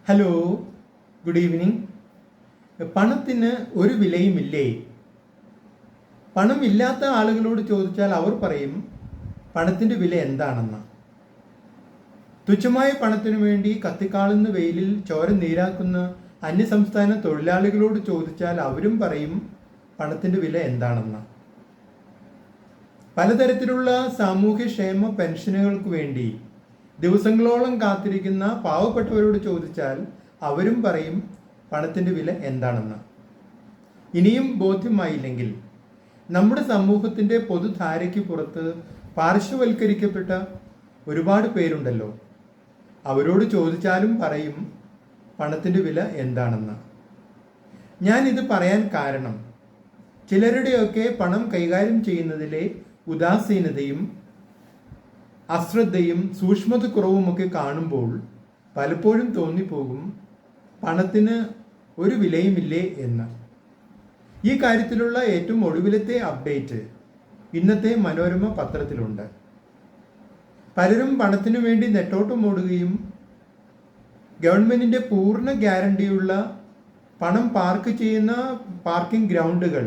Hello, good evening. പണത്തിന് ഒരു വിലയുമില്ലേ? പണം ഇല്ലാത്ത ആളുകളോട് ചോദിച്ചാൽ അവർ പറയും പണത്തിൻ്റെ വില എന്താണെന്ന്. തുച്ഛമായ പണത്തിനു വേണ്ടി കത്തിക്കാളുന്ന വെയിലിൽ ചോര നീരാക്കുന്ന അന്യസംസ്ഥാന തൊഴിലാളികളോട് ചോദിച്ചാൽ അവരും പറയും പണത്തിൻ്റെ വില എന്താണെന്ന്. പലതരത്തിലുള്ള സാമൂഹ്യക്ഷേമ പെൻഷനുകൾക്ക് വേണ്ടി ദിവസങ്ങളോളം കാത്തിരിക്കുന്ന പാവപ്പെട്ടവരോട് ചോദിച്ചാൽ അവരും പറയും പണത്തിൻ്റെ വില എന്താണെന്ന്. ഇനിയും ബോധ്യമായില്ലെങ്കിൽ നമ്മുടെ സമൂഹത്തിൻ്റെ പൊതുധാരയ്ക്ക് പുറത്ത് പാർശ്വവൽക്കരിക്കപ്പെട്ട ഒരുപാട് പേരുണ്ടല്ലോ, അവരോട് ചോദിച്ചാലും പറയും പണത്തിൻ്റെ വില എന്താണെന്ന്. ഞാനിത് പറയാൻ കാരണം ചിലരുടെയൊക്കെ പണം കൈകാര്യം ചെയ്യുന്നതിലെ ഉദാസീനതയും അശ്രദ്ധയും സൂക്ഷ്മതക്കുറവുമൊക്കെ കാണുമ്പോൾ പലപ്പോഴും തോന്നിപ്പോകും പണത്തിന് ഒരു വിലയുമില്ലേ എന്ന്. ഈ കാര്യത്തിലുള്ള ഏറ്റവും ഒടുവിലത്തെ അപ്ഡേറ്റ് ഇന്നത്തെ മനോരമ പത്രത്തിലുണ്ട്. പലരും പണത്തിനു വേണ്ടി നെട്ടോട്ടം ഓടുകയും ഗവൺമെന്റിന്റെ പൂർണ്ണ ഗ്യാരണ്ടിയുള്ള പണം പാർക്ക് ചെയ്യുന്ന പാർക്കിംഗ് ഗ്രൗണ്ടുകൾ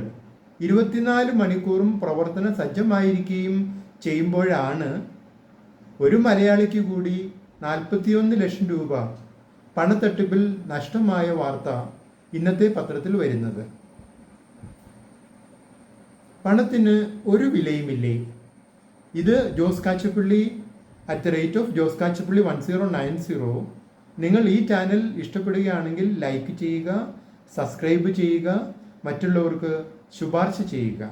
24 മണിക്കൂറും പ്രവർത്തന സജ്ജമായിരിക്കുകയും ചെയ്യുമ്പോഴാണ് ഒരു മലയാളിക്ക് കൂടി 41 ലക്ഷം രൂപ പണത്തട്ടിപ്പിൽ നഷ്ടമായ വാർത്ത ഇന്നത്തെ പത്രത്തിൽ വരുന്നത്. പണത്തിന് ഒരു വിലയുമില്ലേ? ഇത് ജോസ് കാച്ചപ്പള്ളി @ജോസ് കാച്ചപ്പള്ളി 1090. നിങ്ങൾ ഈ ചാനൽ ഇഷ്ടപ്പെടുകയാണെങ്കിൽ ലൈക്ക് ചെയ്യുക, സബ്സ്ക്രൈബ് ചെയ്യുക, മറ്റുള്ളവർക്ക് ശുപാർശ ചെയ്യുക.